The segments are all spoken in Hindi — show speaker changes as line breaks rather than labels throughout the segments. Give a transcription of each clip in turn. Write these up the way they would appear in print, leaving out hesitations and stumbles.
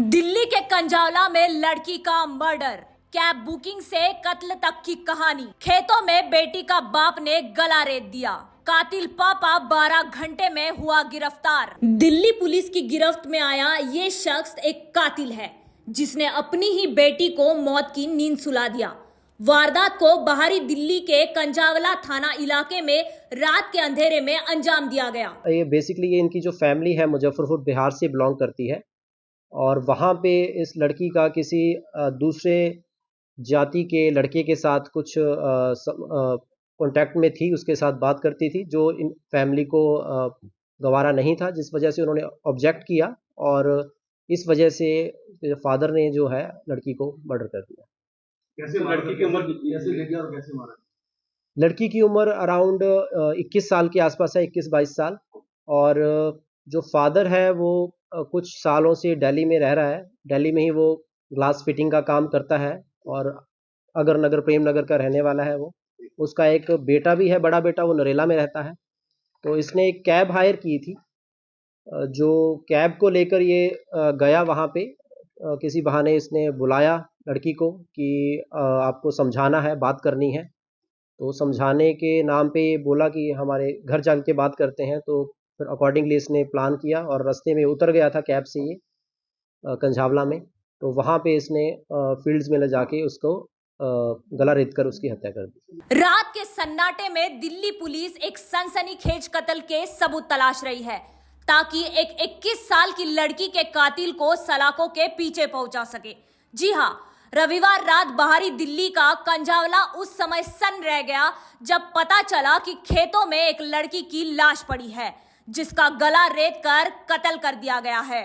दिल्ली के कंजावला में लड़की का मर्डर, कैब बुकिंग से कत्ल तक की कहानी। खेतों में बेटी का बाप ने गला रेत दिया, कातिल पापा 12 घंटे में हुआ गिरफ्तार। दिल्ली पुलिस की गिरफ्त में आया ये शख्स एक कातिल है जिसने अपनी ही बेटी को मौत की नींद सुला दिया। वारदात को बाहरी दिल्ली के कंजावला थाना इलाके में रात के अंधेरे में अंजाम दिया गया।
ये बेसिकली इनकी जो फैमिली है मुजफ्फरपुर बिहार से बिलोंग करती है और वहाँ पे इस लड़की का किसी दूसरे जाति के लड़के के साथ कुछ कांटेक्ट में थी, उसके साथ बात करती थी जो इन फैमिली को गवारा नहीं था, जिस वजह से उन्होंने ऑब्जेक्ट किया और इस वजह से फादर ने जो है लड़की को मर्डर कर दिया।
कैसे लड़की की उम्र कितनी, कैसे ले गया और कैसे मारा?
लड़की की उम्र अराउंड 21 साल के आसपास है, 21-22 साल। और जो फादर है वो कुछ सालों से दिल्ली में रह रहा है। दिल्ली में ही वो ग्लास फिटिंग का काम करता है और अगर नगर प्रेम नगर का रहने वाला है वो। उसका एक बेटा भी है, बड़ा बेटा, वो नरेला में रहता है। तो इसने एक कैब हायर की थी, जो कैब को लेकर ये गया वहाँ पे। किसी बहाने इसने बुलाया लड़की को कि आपको समझाना है, बात करनी है। तो समझाने के नाम पे बोला कि हमारे घर जाके के बात करते हैं। तो फिर अकॉर्डिंगली इसने प्लान किया और रास्ते में उतर गया था कैब से ये कंझावला में। तो वहाँ पे इसने फील्ड्स में ले जाके उसको गला रेत कर उसकी हत्या कर दी।
रात के सन्नाटे में दिल्ली पुलिस एक सनसनीखेज कत्ल के सबूत तलाश रही है ताकि एक 21 साल की लड़की के कातिल को सलाखों के पीछे पहुंचा सके। जी हां, रविवार रात बाहरी दिल्ली का कंजावला उस समय सन्न रह गया जब पता चला कि खेतों में एक लड़की की लाश पड़ी है जिसका गला रेत कर कत्ल कर दिया गया है।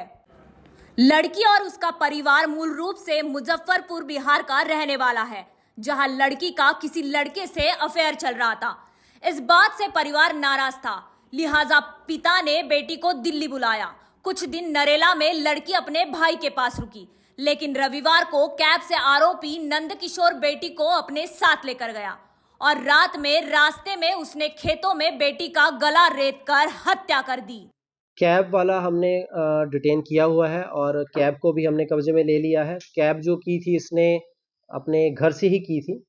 लड़की और उसका परिवार मूल रूप से मुजफ्फरपुर बिहार का रहने वाला है, जहां लड़की का किसी लड़के से अफेयर चल रहा था। इस बात से परिवार नाराज था, लिहाजा पिता ने बेटी को दिल्ली बुलाया। कुछ दिन नरेला में लड़की अपने भाई के पास रुकी, लेकिन रविवार को कैब से आरोपी नंदकिशोर बेटी को अपने साथ लेकर गया और रात में रास्ते में उसने खेतों में बेटी का गला रेत कर हत्या कर दी।
कैब वाला हमने डिटेन किया हुआ है और कैब को भी हमने कब्जे में ले लिया है। कैब जो की थी इसने अपने घर से ही की थी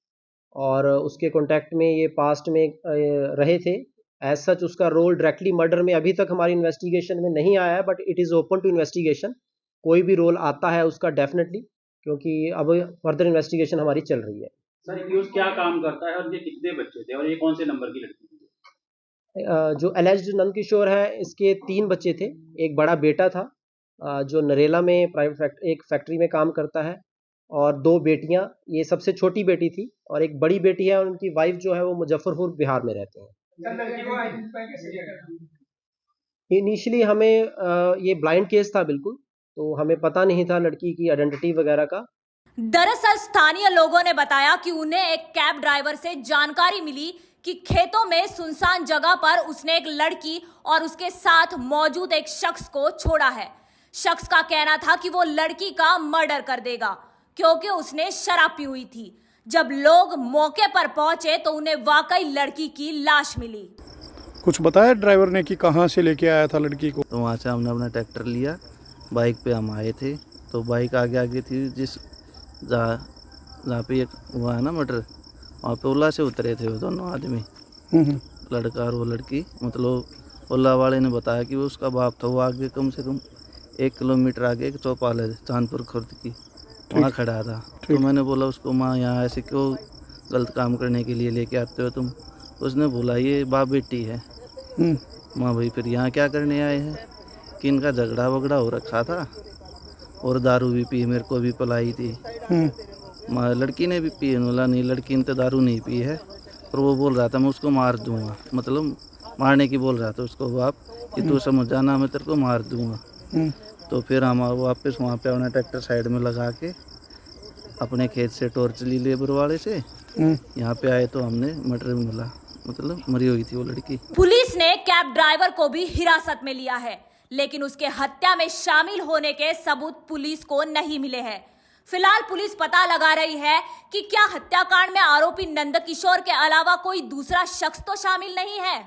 और उसके कांटेक्ट में ये पास्ट में रहे थे। एज सच उसका रोल डायरेक्टली मर्डर में अभी तक हमारी इन्वेस्टिगेशन में नहीं आया है, but it is open to investigation. कोई भी रोल आता है उसका डेफिनेटली, क्योंकि अब फर्दर इन्वेस्टिगेशन हमारी चल रही है।
सर एक्यूज क्या काम करता है और ये कितने बच्चे थे और ये कौन से नंबर की लड़की थी?
जो एलिज्ड नंदकिशोर है, इसके 3 बच्चे थे। एक बड़ा बेटा था जो नरेला में प्राइवेट एक फैक्ट्री में काम करता है, और 2 बेटियां। ये सबसे छोटी बेटी थी और एक बड़ी बेटी है और उनकी वाइफ जो है वो मुजफ्फरपुर बिहार में रहते हैं। इनिशियली हमें ये ब्लाइंड केस था बिल्कुल, तो हमें पता नहीं था लड़की की आइडेंटिटी वगैरह का।
दरअसल स्थानीय लोगों ने बताया कि उन्हें एक कैब ड्राइवर से जानकारी मिली कि खेतों में सुनसान जगह पर उसने एक लड़की और उसके साथ मौजूद एक शख्स को छोड़ा है। शख्स का कहना था कि वो लड़की का मर्डर कर देगा क्योंकि उसने शराब पी हुई थी। जब लोग मौके पर पहुंचे तो उन्हें वाकई लड़की की लाश मिली।
कुछ बताया ड्राइवर ने कि कहां से लेके आया था लड़की को?
तो वहाँ से हमने अपना ट्रैक्टर लिया, बाइक पे हम आए थे। तो बाइक आगे आगे थी, जिस जहाँ पे एक हुआ है ना मर्डर, वहाँ पे ओला से उतरे थे वो दोनों आदमी, लड़का और वो लड़की। मतलब ओला वाले ने बताया कि वो उसका बाप था। वो आगे कम से कम 1 किलोमीटर आगे एक चौपाल है चांदपुर खुर्द की, वहाँ खड़ा था। तो मैंने बोला उसको, माँ यहाँ ऐसे क्यों गलत काम करने के लिए लेके आते हो तुम? उसने बोला ये बाप बेटी है। माँ भाई फिर यहाँ क्या करने आए हैं? कि इनका झगड़ा वगड़ा हो रखा था और दारू भी पी, मेरे को भी पिलाई थी। माँ लड़की ने भी पी। बोला नहीं, लड़की ने तो दारू नहीं पी है, और वो बोल रहा था मैं उसको मार दूंगा, मतलब मारने की बोल रहा था उसको बाप कि तू समझ जाना, मैं तेरे को मार दूंगा। तो फिर हम वापस वहाँ पे अपना ट्रैक्टर साइड में लगा के अपने खेत से टॉर्च ली लेबर वाले से, यहाँ पे आए तो हमने मर्डर मिला, मतलब मरी हुई थी वो लड़की।
पुलिस ने कैब ड्राइवर को भी हिरासत में लिया है, लेकिन उसके हत्या में शामिल होने के सबूत पुलिस को नहीं मिले हैं। फिलहाल पुलिस पता लगा रही है कि क्या हत्याकांड में आरोपी नंदकिशोर के अलावा कोई दूसरा शख्स तो शामिल नहीं है।